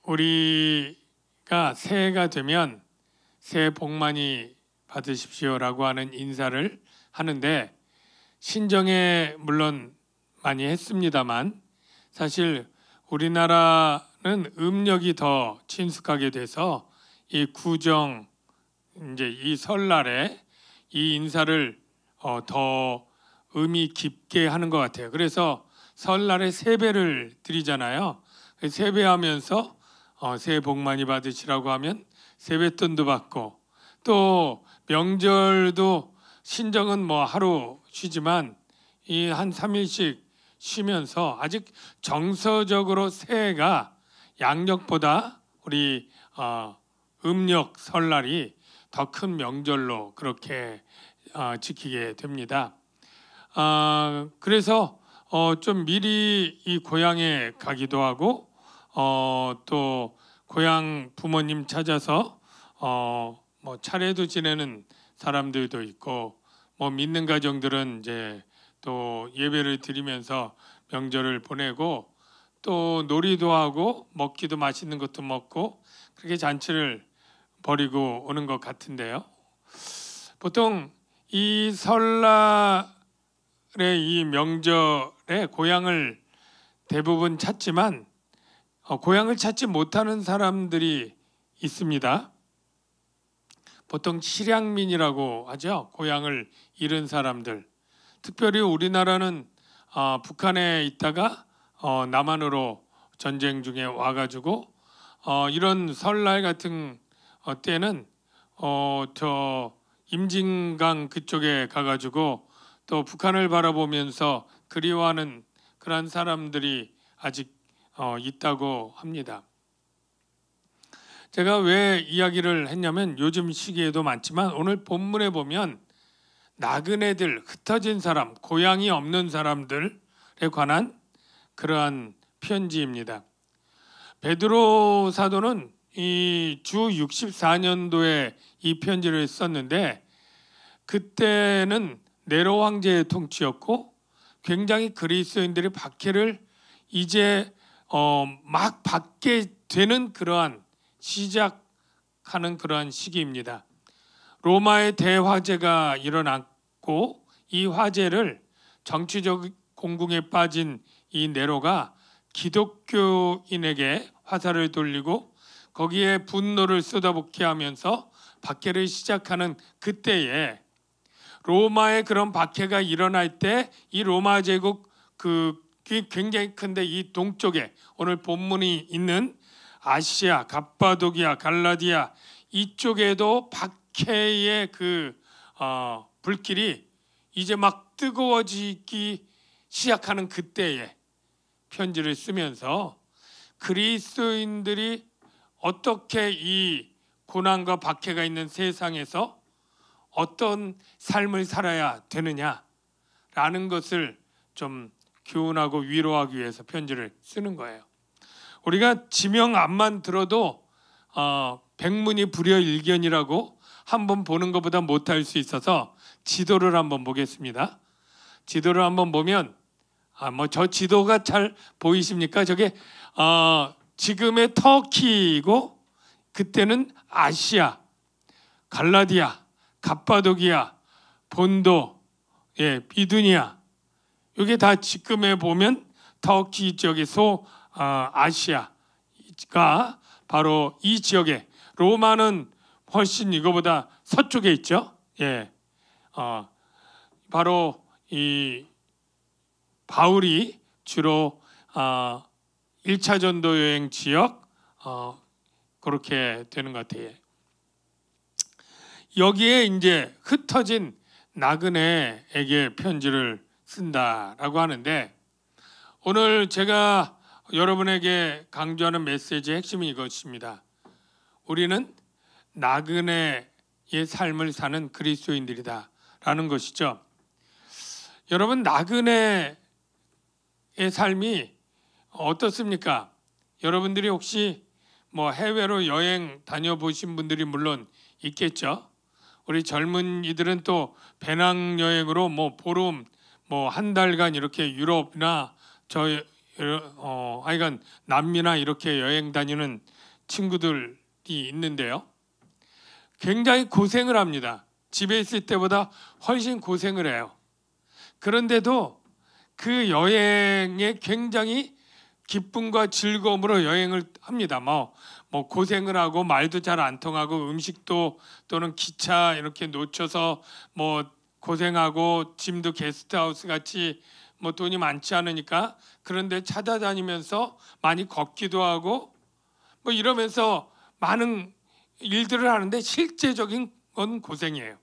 우리가 새해가 되면 새해 복 많이 받으십시오라고 하는 인사를 하는데 신정에 물론 많이 했습니다만 사실 우리나라는 음력이 더 친숙하게 돼서 이 구정 이제 이 설날에 이 인사를 더 의미 깊게 하는 것 같아요. 그래서 설날에 세배를 드리잖아요. 세배하면서 새해 복 많이 받으시라고 하면 세뱃돈도 받고, 또 명절도 신정은 뭐 하루 쉬지만 이 한 3일씩 쉬면서 아직 정서적으로 새해가 양력보다 우리 음력 설날이 더 큰 명절로 그렇게 지키게 됩니다. 그래서 좀 미리 이 고향에 가기도 하고 또 고향 부모님 찾아서 뭐 차례도 지내는 사람들도 있고, 뭐 믿는 가정들은 이제 또 예배를 드리면서 명절을 보내고 또 놀이도 하고 먹기도 맛있는 것도 먹고 그렇게 잔치를 벌이고 오는 것 같은데요. 보통 이 설날의 이 명절에 고향을 대부분 찾지만 고향을 찾지 못하는 사람들이 있습니다. 보통 실향민이라고 하죠. 고향을 잃은 사람들. 특별히 우리나라는 북한에 있다가 남한으로 전쟁 중에 와가지고 이런 설날 같은 때는 저 임진강 그쪽에 가가지고 또 북한을 바라보면서 그리워하는 그런 사람들이 아직 있다고 합니다. 제가 왜 이야기를 했냐면 요즘 시기에도 많지만 오늘 본문에 보면 나그네들, 흩어진 사람, 고향이 없는 사람들에 관한 그러한 편지입니다. 베드로 사도는 이 주 64년도에 이 편지를 썼는데 그때는 네로 황제의 통치였고 굉장히 그리스도인들의 박해를 이제 막 받게 되는 그러한 시작하는 그러한 시기입니다. 로마의 대화재가 일어났고 이 화재를 정치적 공궁에 빠진 이 네로가 기독교인에게 화살을 돌리고 거기에 분노를 쏟아붓게 하면서 박해를 시작하는 그때에 로마의 그런 박해가 일어날 때 이 로마 제국 굉장히 큰데 이 동쪽에 오늘 본문이 있는 아시아, 갑바도기아, 갈라디아 이쪽에도 박해의 불길이 이제 막 뜨거워지기 시작하는 그때에 편지를 쓰면서 그리스도인들이 어떻게 이 고난과 박해가 있는 세상에서 어떤 삶을 살아야 되느냐라는 것을 좀 교훈하고 위로하기 위해서 편지를 쓰는 거예요. 우리가 지명 앞만 들어도 백문이 불여일견이라고 한번 보는 것보다 못할 수 있어서 지도를 한번 보겠습니다. 지도를 한번 보면 뭐 저 지도가 잘 보이십니까? 저게 지금의 터키이고 그때는 아시아, 갈라디아, 갑바도기아, 본도, 비두니아 이게 다 지금에 보면 터키 지역의 아시아가 바로 이 지역에, 로마는 훨씬 이거보다 서쪽에 있죠. 바로 이 바울이 주로 1차 전도 여행 지역 그렇게 되는 것 같아요. 여기에 이제 흩어진 나그네에게 편지를 쓴다라고 하는데 오늘 제가 여러분에게 강조하는 메시지의 핵심은 이것입니다. 우리는 나그네의 삶을 사는 그리스도인들이다라는 것이죠. 여러분, 나그네의 삶이 어떻습니까? 여러분들이 혹시 뭐 해외로 여행 다녀보신 분들이 물론 있겠죠. 우리 젊은이들은 또 배낭여행으로 뭐 보름, 뭐 한 달간 이렇게 유럽이나 저 하여간 남미나 이렇게 여행 다니는 친구들이 있는데요. 굉장히 고생을 합니다. 집에 있을 때보다 훨씬 고생을 해요. 그런데도 그 여행에 굉장히 기쁨과 즐거움으로 여행을 합니다. 뭐 고생을 하고 말도 잘 안 통하고 음식도 또는 기차 이렇게 놓쳐서 뭐 고생하고 짐도 게스트하우스 같이 뭐 돈이 많지 않으니까 그런데 찾아다니면서 많이 걷기도 하고 뭐 이러면서 많은 일들을 하는데 실제적인 건 고생이에요.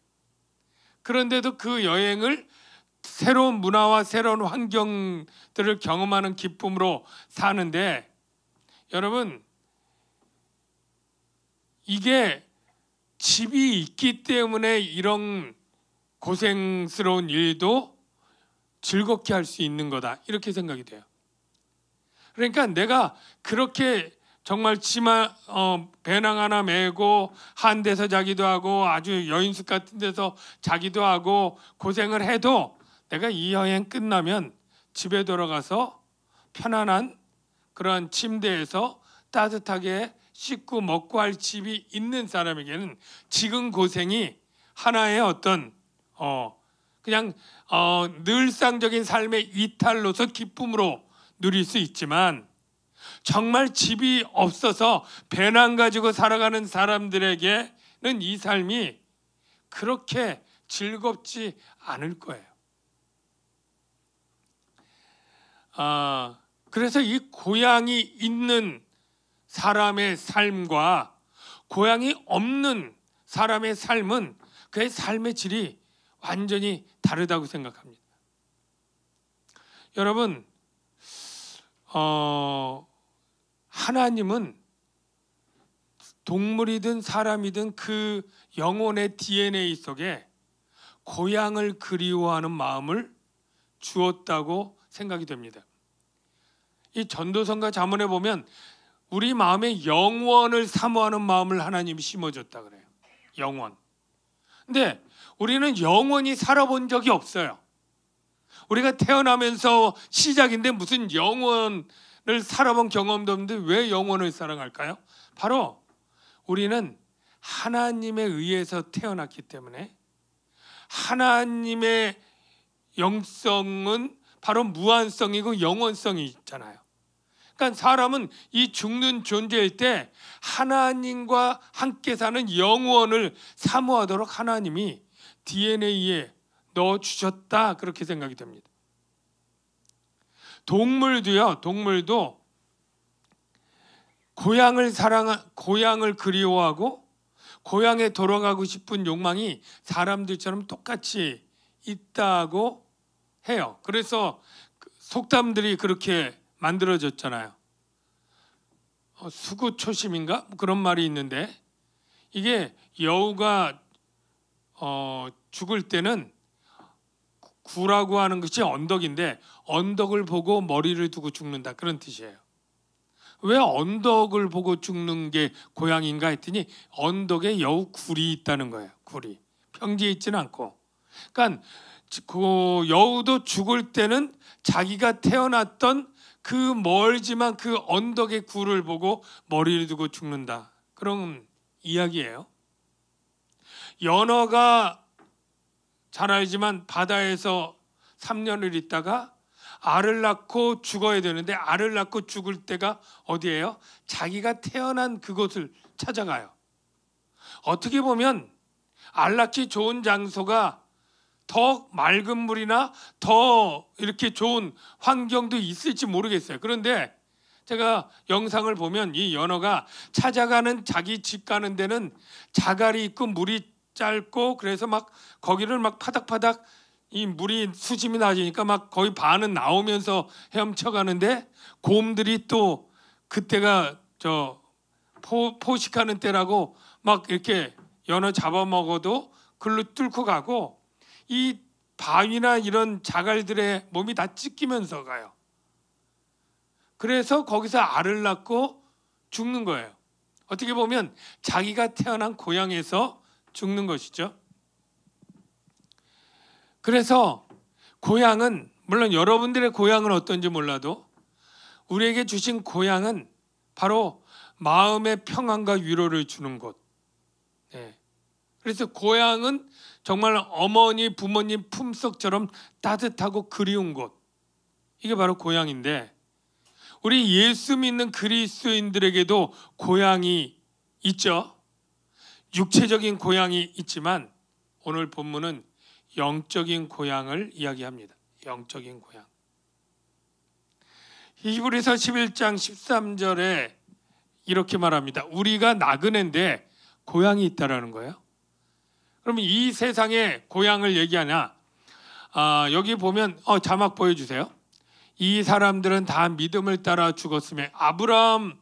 그런데도 그 여행을 새로운 문화와 새로운 환경들을 경험하는 기쁨으로 사는데, 여러분 이게 집이 있기 때문에 이런 고생스러운 일도 즐겁게 할 수 있는 거다, 이렇게 생각이 돼요. 그러니까 내가 그렇게 정말 배낭 하나 메고 한 데서 자기도 하고 아주 여인숙 같은 데서 자기도 하고 고생을 해도 내가 이 여행 끝나면 집에 돌아가서 편안한 그런 침대에서 따뜻하게 씻고 먹고 할 집이 있는 사람에게는 지금 고생이 하나의 어떤 그냥 늘상적인 삶의 이탈로서 기쁨으로 누릴 수 있지만, 정말 집이 없어서 배낭 가지고 살아가는 사람들에게는 이 삶이 그렇게 즐겁지 않을 거예요. 그래서 이 고향이 있는 사람의 삶과 고향이 없는 사람의 삶은 그의 삶의 질이 완전히 다르다고 생각합니다. 여러분, 하나님은 동물이든 사람이든 그 영혼의 DNA 속에 고향을 그리워하는 마음을 주었다고 생각이 됩니다. 이 전도서가 잠언에 보면 우리 마음에 영원을 사모하는 마음을 하나님이 심어줬다 그래요. 영원. 근데 우리는 영원히 살아본 적이 없어요. 우리가 태어나면서 시작인데 무슨 영원을 살아본 경험도 없는데 왜 영원을 사랑할까요? 바로 우리는 하나님에 의해서 태어났기 때문에 하나님의 영성은 바로 무한성이고 영원성이 있잖아요. 그러니까 사람은 이 죽는 존재일 때 하나님과 함께 사는 영원을 사모하도록 하나님이 DNA에 넣어주셨다, 그렇게 생각이 됩니다. 동물도 고향을 그리워하고 고향에 돌아가고 싶은 욕망이 사람들처럼 똑같이 있다고 해요. 그래서 속담들이 그렇게 만들어졌잖아요. 수구초심인가? 그런 말이 있는데, 이게 여우가 죽을 때는 구라고 하는 것이 언덕인데 언덕을 보고 머리를 두고 죽는다, 그런 뜻이에요. 왜 언덕을 보고 죽는 게 고향인가 했더니 언덕에 여우 굴이 있다는 거예요. 굴이 평지에 있지는 않고. 그러니까 그 여우도 죽을 때는 자기가 태어났던 그 멀지만 그 언덕의 굴을 보고 머리를 두고 죽는다, 그런 이야기예요. 연어가 잘 알지만 바다에서 3년을 있다가 알을 낳고 죽어야 되는데 알을 낳고 죽을 때가 어디예요? 자기가 태어난 그곳을 찾아가요. 어떻게 보면 알 낳기 좋은 장소가 더 맑은 물이나 더 이렇게 좋은 환경도 있을지 모르겠어요. 그런데 제가 영상을 보면 이 연어가 찾아가는 자기 집 가는 데는 자갈이 있고 물이 짧고 그래서 막 거기를 막 파닥파닥 이 물이 수심이 낮으니까 막 거의 반은 나오면서 헤엄쳐가는데, 곰들이 또 그때가 포식하는 때라고 막 이렇게 연어 잡아먹어도 글로 뚫고 가고, 이 바위나 이런 자갈들의 몸이 다 찢기면서 가요. 그래서 거기서 알을 낳고 죽는 거예요. 어떻게 보면 자기가 태어난 고향에서 죽는 것이죠. 그래서 고향은, 물론 여러분들의 고향은 어떤지 몰라도 우리에게 주신 고향은 바로 마음의 평안과 위로를 주는 곳. 네. 그래서 고향은 정말 어머니 부모님 품속처럼 따뜻하고 그리운 곳. 이게 바로 고향인데, 우리 예수 믿는 그리스도인들에게도 고향이 있죠. 육체적인 고향이 있지만 오늘 본문은 영적인 고향을 이야기합니다. 영적인 고향. 히브리서 11장 13절에 이렇게 말합니다. 우리가 나그네인데 고향이 있다라는 거예요. 그러면 이 세상에 고향을 얘기하냐? 여기 보면 자막 보여주세요. 이 사람들은 다 믿음을 따라 죽었으며, 아브라함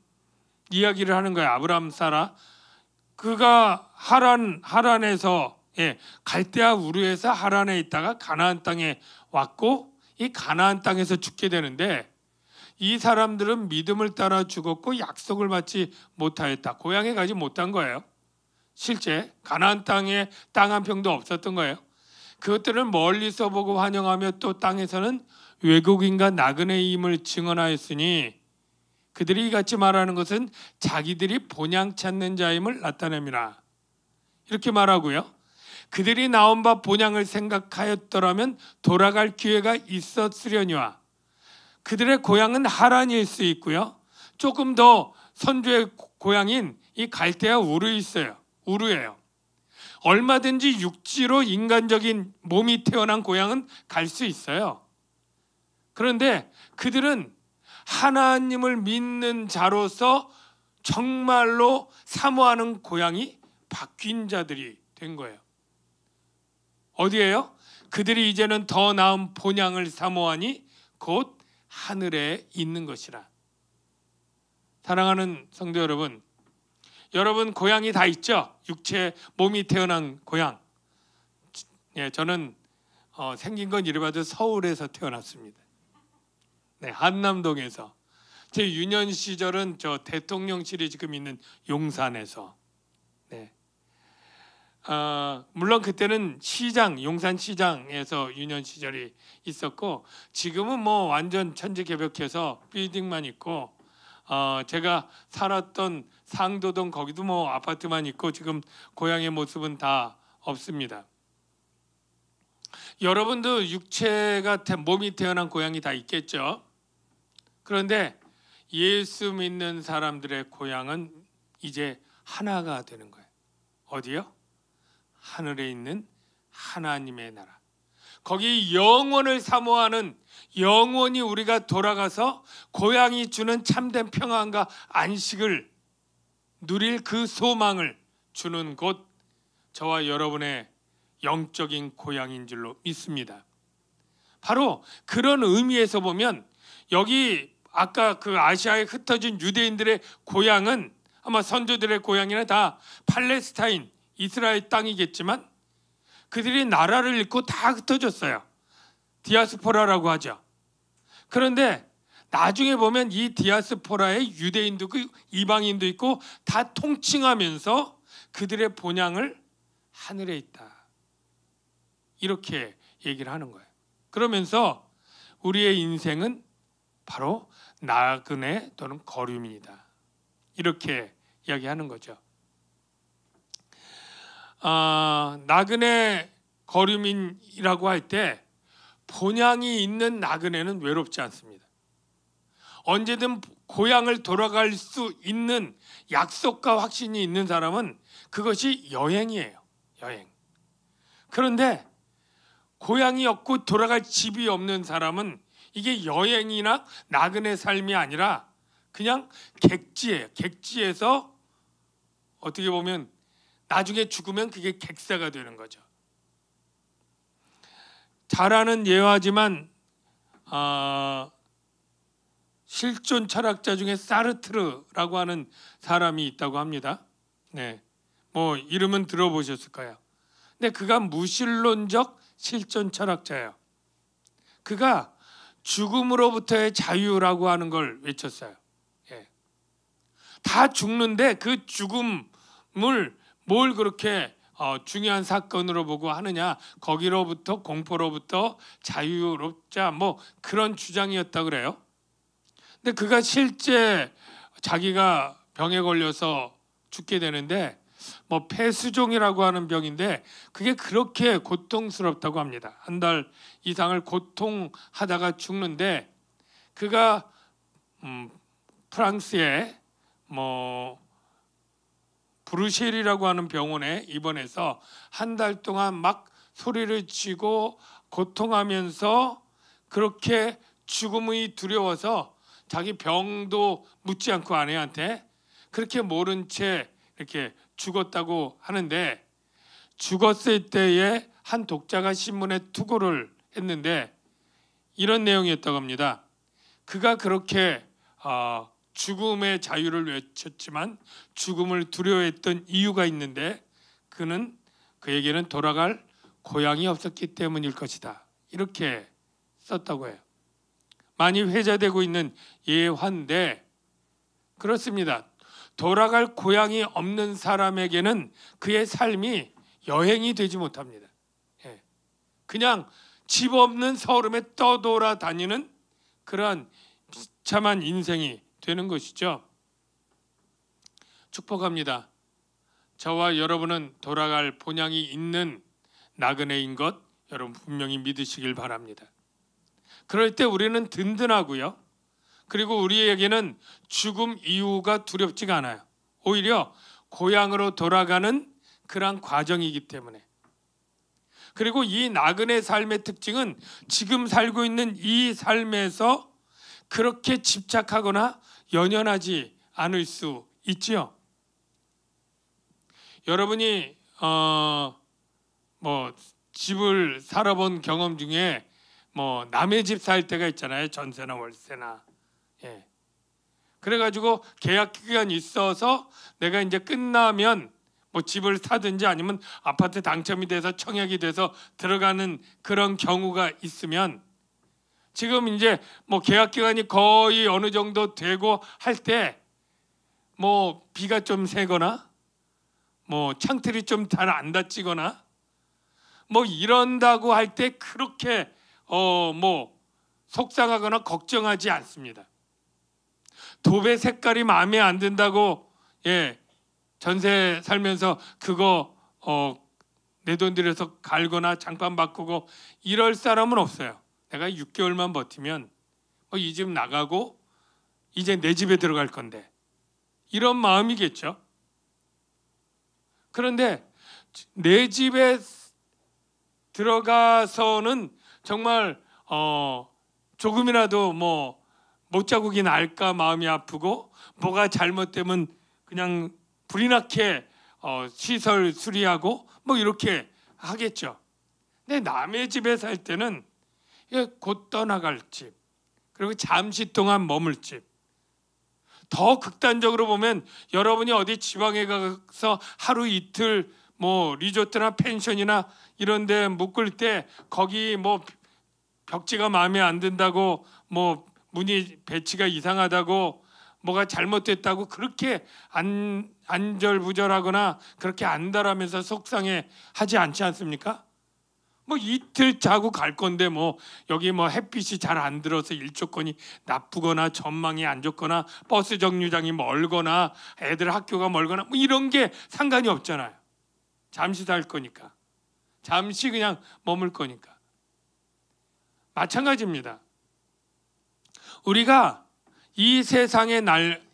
이야기를 하는 거예요. 아브라함 사라. 그가 하란에서 갈대아 우르에서 하란에 있다가 가나안 땅에 왔고, 이 가나안 땅에서 죽게 되는데, 이 사람들은 믿음을 따라 죽었고 약속을 받지 못하였다. 고향에 가지 못한 거예요. 실제 가나안 땅에 땅 한 평도 없었던 거예요. 그것들을 멀리서 보고 환영하며 또 땅에서는 외국인과 나그네임을 증언하였으니 그들이 이같이 말하는 것은 자기들이 본향 찾는 자임을 나타냅니다. 이렇게 말하고요. 그들이 나온 바 본향을 생각하였더라면 돌아갈 기회가 있었으려니와, 그들의 고향은 하란일 수 있고요. 조금 더 선조의 고향인 이 갈대아 우르에 있어요. 우르예요. 얼마든지 육지로 인간적인 몸이 태어난 고향은 갈 수 있어요. 그런데 그들은 하나님을 믿는 자로서 정말로 사모하는 고향이 바뀐 자들이 된 거예요. 어디예요? 그들이 이제는 더 나은 본향을 사모하니 곧 하늘에 있는 것이라. 사랑하는 성도 여러분, 여러분 고향이 다 있죠? 육체 몸이 태어난 고향. 저는 생긴 건 이래봐도 서울에서 태어났습니다. 네, 한남동에서. 제 유년 시절은 저 대통령실이 지금 있는 용산에서. 네. 물론 그때는 시장, 용산시장에서 유년 시절이 있었고, 지금은 뭐 완전 천지개벽해서 빌딩만 있고, 제가 살았던 상도동 거기도 뭐 아파트만 있고 지금 고향의 모습은 다 없습니다. 여러분도 육체가 몸이 태어난 고향이 다 있겠죠. 그런데 예수 믿는 사람들의 고향은 이제 하나가 되는 거예요. 어디요? 하늘에 있는 하나님의 나라. 거기 영원을 사모하는, 영원히 우리가 돌아가서 고향이 주는 참된 평안과 안식을 누릴 그 소망을 주는 곳, 저와 여러분의 영적인 고향인 줄로 믿습니다. 바로 그런 의미에서 보면 여기 아까 그 아시아에 흩어진 유대인들의 고향은 아마 선조들의 고향이나 다 팔레스타인, 이스라엘 땅이겠지만 그들이 나라를 잃고 다 흩어졌어요. 디아스포라라고 하죠. 그런데 나중에 보면 이 디아스포라에 유대인도 있고 이방인도 있고 다 통칭하면서 그들의 본향을 하늘에 있다, 이렇게 얘기를 하는 거예요. 그러면서 우리의 인생은 바로 나그네 또는 거류민이다, 이렇게 이야기하는 거죠. 나그네 거류민이라고 할 때 본향이 있는 나그네는 외롭지 않습니다. 언제든 고향을 돌아갈 수 있는 약속과 확신이 있는 사람은 그것이 여행이에요. 여행. 그런데 고향이 없고 돌아갈 집이 없는 사람은 이게 여행이나 나그네 삶이 아니라 그냥 객지예요. 객지에서 어떻게 보면 나중에 죽으면 그게 객사가 되는 거죠. 잘 아는 예화지만 실존 철학자 중에 사르트르라고 하는 사람이 있다고 합니다. 네, 뭐 이름은 들어보셨을 거예요. 근데 그가 무신론적 실존 철학자예요. 그가 죽음으로부터의 자유라고 하는 걸 외쳤어요. 예. 다 죽는데 그 죽음을 뭘 그렇게 중요한 사건으로 보고 하느냐, 거기로부터 공포로부터 자유롭자, 뭐 그런 주장이었다 그래요. 근데 그가 실제 자기가 병에 걸려서 죽게 되는데 뭐 폐수종이라고 하는 병인데 그게 그렇게 고통스럽다고 합니다. 한 달 이상을 고통하다가 죽는데 그가 프랑스의 뭐 브루셀이라고 하는 병원에 입원해서 한 달 동안 막 소리를 치고 고통하면서 그렇게 죽음이 두려워서 자기 병도 묻지 않고 아내한테 그렇게 모른 채 이렇게 죽었다고 하는데, 죽었을 때에 한 독자가 신문에 투고를 했는데 이런 내용이었다고 합니다. 그가 그렇게 죽음의 자유를 외쳤지만 죽음을 두려워했던 이유가 있는데 그에게는 돌아갈 고향이 없었기 때문일 것이다. 이렇게 썼다고 해요. 많이 회자되고 있는 예화인데 그렇습니다. 돌아갈 고향이 없는 사람에게는 그의 삶이 여행이 되지 못합니다. 그냥 집 없는 서름에 떠돌아다니는 그러한 비참한 인생이 되는 것이죠. 축복합니다. 저와 여러분은 돌아갈 본향이 있는 나그네인 것 여러분 분명히 믿으시길 바랍니다. 그럴 때 우리는 든든하고요. 그리고 우리에게는 죽음 이후가 두렵지가 않아요. 오히려 고향으로 돌아가는 그러한 과정이기 때문에. 그리고 이 나그네 삶의 특징은 지금 살고 있는 이 삶에서 그렇게 집착하거나 연연하지 않을 수 있지요. 여러분이 뭐 집을 살아본 경험 중에 뭐 남의 집 살 때가 있잖아요. 전세나 월세나. 그래가지고 계약 기간이 있어서 내가 이제 끝나면 뭐 집을 사든지 아니면 아파트 당첨이 돼서 청약이 돼서 들어가는 그런 경우가 있으면 지금 이제 뭐 계약 기간이 거의 어느 정도 되고 할 때 뭐 비가 좀 새거나 뭐 창틀이 좀 잘 안 닫히거나 뭐 이런다고 할 때 그렇게 뭐 속상하거나 걱정하지 않습니다. 도배 색깔이 마음에 안 든다고 전세 살면서 그거 내 돈 들여서 갈거나 장판 바꾸고 이럴 사람은 없어요. 내가 6개월만 버티면 이 집 나가고 이제 내 집에 들어갈 건데 이런 마음이겠죠. 그런데 내 집에 들어가서는 정말 조금이라도 뭐 못자국이 날까 마음이 아프고 뭐가 잘못되면 그냥 불이 나게 시설 수리하고 뭐 이렇게 하겠죠. 근데 남의 집에 살 때는 곧 떠나갈 집, 그리고 잠시 동안 머물 집. 더 극단적으로 보면 여러분이 어디 지방에 가서 하루 이틀 뭐 리조트나 펜션이나 이런 데 묵을 때 거기 뭐 벽지가 마음에 안 든다고 뭐 문이 배치가 이상하다고 뭐가 잘못됐다고 그렇게 안절부절하거나 그렇게 안달하면서 속상해 하지 않지 않습니까? 뭐 이틀 자고 갈 건데 뭐 여기 뭐 햇빛이 잘 안 들어서 일조건이 나쁘거나 전망이 안 좋거나 버스 정류장이 멀거나 애들 학교가 멀거나 뭐 이런 게 상관이 없잖아요. 잠시 살 거니까. 잠시 그냥 머물 거니까. 마찬가지입니다. 우리가 이 세상의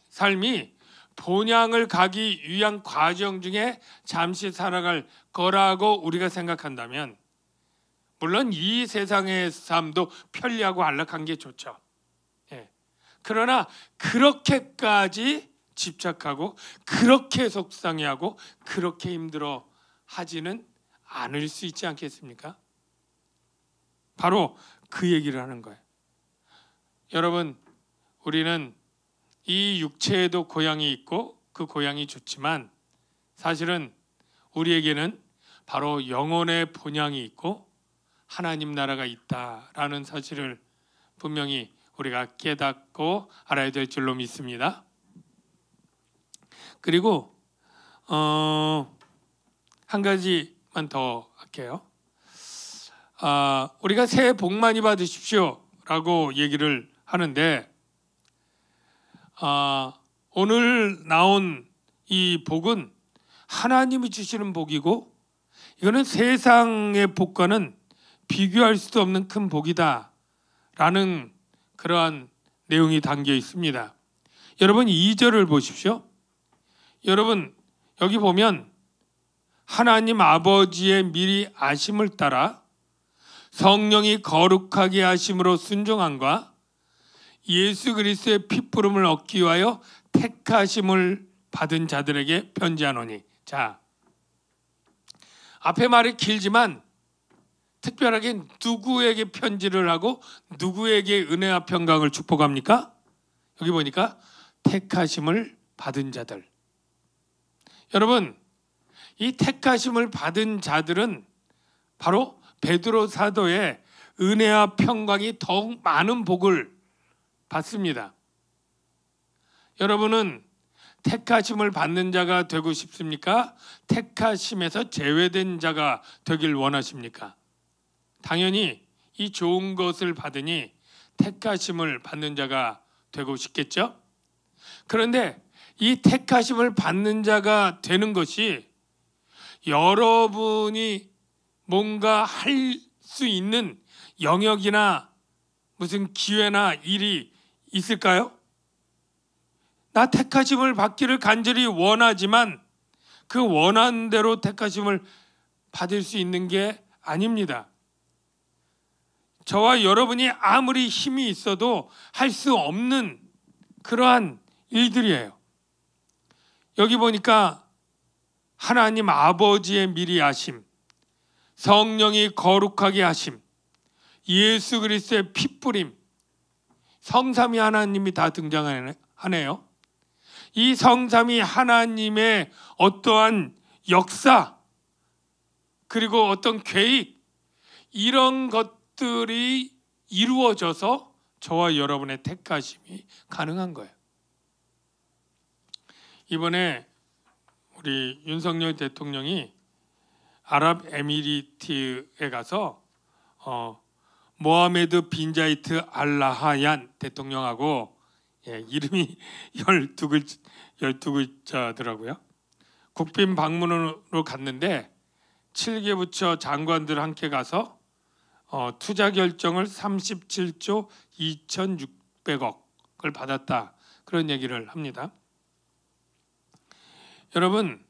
삶이 본향을 가기 위한 과정 중에 잠시 살아갈 거라고 우리가 생각한다면 물론 이 세상의 삶도 편리하고 안락한 게 좋죠. 그러나 그렇게까지 집착하고 그렇게 속상해하고 그렇게 힘들어 하지는 않을 수 있지 않겠습니까? 바로 그 얘기를 하는 거예요. 여러분, 우리는 이 육체에도 고향이 있고 그 고향이 좋지만 사실은 우리에게는 바로 영혼의 본향이 있고 하나님 나라가 있다라는 사실을 분명히 우리가 깨닫고 알아야 될 줄로 믿습니다. 그리고 한 가지만 더 할게요. 우리가 새해 복 많이 받으십시오 라고 얘기를 하는데 오늘 나온 이 복은 하나님이 주시는 복이고 이거는 세상의 복과는 비교할 수도 없는 큰 복이다 라는 그러한 내용이 담겨 있습니다. 여러분 2절을 보십시오. 여러분 여기 보면 하나님 아버지의 미리 아심을 따라 성령이 거룩하게 하심으로 순종함과 예수 그리스도의 피부름을 얻기 위하여 택하심을 받은 자들에게 편지하노니. 자, 앞에 말이 길지만 특별하게 누구에게 편지를 하고 누구에게 은혜와 평강을 축복합니까? 여기 보니까 택하심을 받은 자들. 여러분 이 택하심을 받은 자들은 바로 베드로 사도의 은혜와 평강이 더욱 많은 복을 받습니다. 여러분은 택하심을 받는 자가 되고 싶습니까? 택하심에서 제외된 자가 되길 원하십니까? 당연히 이 좋은 것을 받으니 택하심을 받는 자가 되고 싶겠죠? 그런데 이 택하심을 받는 자가 되는 것이 여러분이 뭔가 할 수 있는 영역이나 무슨 기회나 일이 있을까요? 나 택하심을 받기를 간절히 원하지만 그 원하는 대로 택하심을 받을 수 있는 게 아닙니다. 저와 여러분이 아무리 힘이 있어도 할 수 없는 그러한 일들이에요. 여기 보니까 하나님 아버지의 미리 아심, 성령이 거룩하게 하심, 예수 그리스도의 핏뿌림, 성삼위 하나님이 다 등장하네요. 이 성삼위 하나님의 어떠한 역사 그리고 어떤 계획 이런 것들이 이루어져서 저와 여러분의 택하심이 가능한 거예요. 이번에 우리 윤석열 대통령이 아랍에미리트에 가서 모하메드 빈 자이트 알 나하얀 대통령하고 이름이 12글자더라고요. 국빈 방문으로 갔는데 7개 부처 장관들 함께 가서 투자 결정을 37조 2,600억을 받았다. 그런 얘기를 합니다. 여러분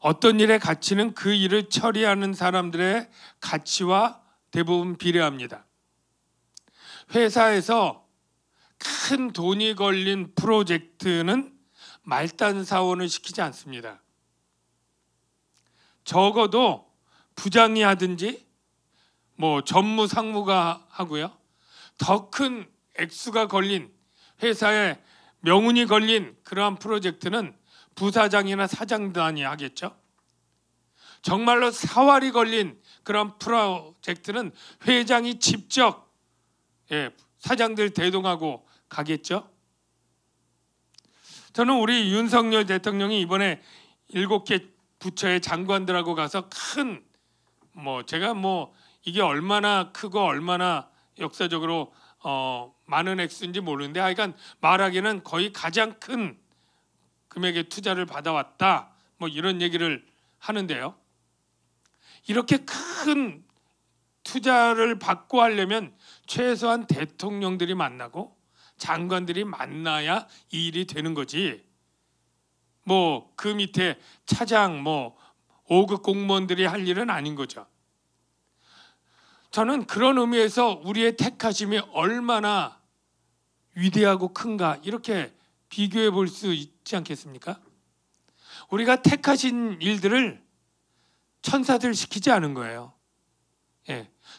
어떤 일의 가치는 그 일을 처리하는 사람들의 가치와 대부분 비례합니다. 회사에서 큰 돈이 걸린 프로젝트는 말단 사원을 시키지 않습니다. 적어도 부장이 하든지 전무 상무가 하고요. 더 큰 액수가 걸린 회사에 명운이 걸린 그러한 프로젝트는 부사장이나 사장단이 하겠죠. 정말로 사활이 걸린 그런 프로젝트는 회장이 직접 사장들 대동하고 가겠죠. 저는 우리 윤석열 대통령이 이번에 7개 부처의 장관들하고 가서 큰 제가 이게 얼마나 크고 얼마나 역사적으로 많은 액수인지 모르는데 하여간 말하기는 거의 가장 큰 금액의 투자를 받아왔다 이런 얘기를 하는데요. 이렇게 큰 투자를 받고 하려면 최소한 대통령들이 만나고 장관들이 만나야 이 일이 되는 거지. 그 밑에 차장 5급 공무원들이 할 일은 아닌 거죠. 저는 그런 의미에서 우리의 택하심이 얼마나 위대하고 큰가 이렇게 비교해 볼 수 있지 않겠습니까? 우리가 택하신 일들을 천사들 시키지 않은 거예요.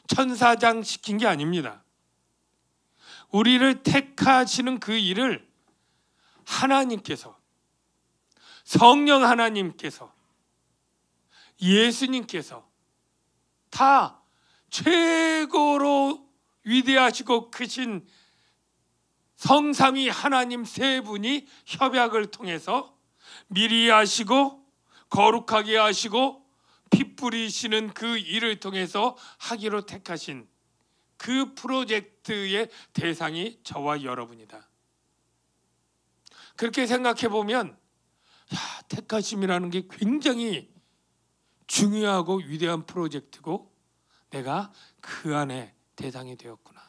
천사장 시킨 게 아닙니다. 우리를 택하시는 그 일을 하나님께서, 성령 하나님께서, 예수님께서 다 최고로 위대하시고 크신 성삼위 하나님 세 분이 협약을 통해서 미리 하시고 거룩하게 하시고 피 뿌리시는 그 일을 통해서 하기로 택하신 그 프로젝트의 대상이 저와 여러분이다. 그렇게 생각해 보면 택하심이라는 게 굉장히 중요하고 위대한 프로젝트고 내가 그 안에 대상이 되었구나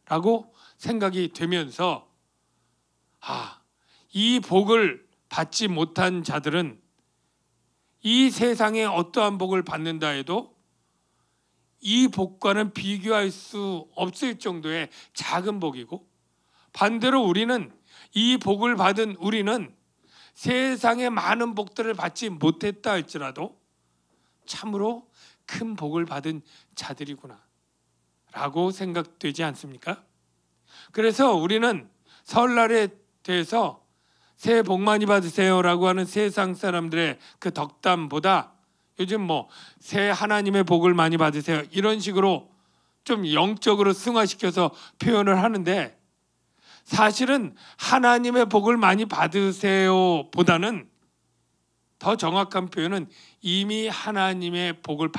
라고 생각이 되면서 이 복을 받지 못한 자들은 이 세상에 어떠한 복을 받는다 해도 이 복과는 비교할 수 없을 정도의 작은 복이고, 반대로 우리는 이 복을 받은 우리는 세상의 많은 복들을 받지 못했다 할지라도 참으로 큰 복을 받은 자들이구나 라고 생각되지 않습니까? 그래서 우리는 설날에 대해서 새해 복 많이 받으세요 라고 하는 세상 사람들의 그 덕담보다 요즘 새해 하나님의 복을 많이 받으세요 이런 식으로 좀 영적으로 승화시켜서 표현을 하는데, 사실은 하나님의 복을 많이 받으세요 보다는 더 정확한 표현은 이미 하나님의 복을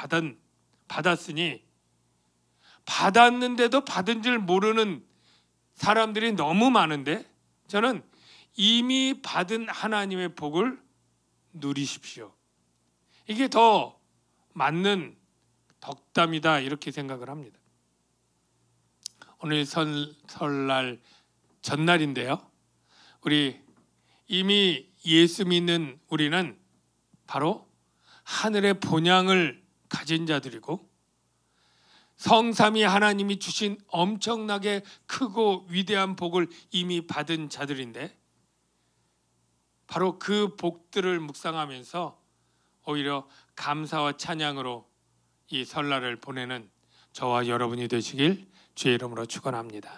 받았으니 받았는데도 받은 줄 모르는 사람들이 너무 많은데, 저는 이미 받은 하나님의 복을 누리십시오, 이게 더 맞는 덕담이다 이렇게 생각을 합니다. 오늘 설날 전날인데요, 우리 이미 예수 믿는 우리는 바로 하늘의 본향을 가진 자들이고 성삼위 하나님이 주신 엄청나게 크고 위대한 복을 이미 받은 자들인데, 바로 그 복들을 묵상하면서 오히려 감사와 찬양으로 이 설날을 보내는 저와 여러분이 되시길 주의 이름으로 축원합니다.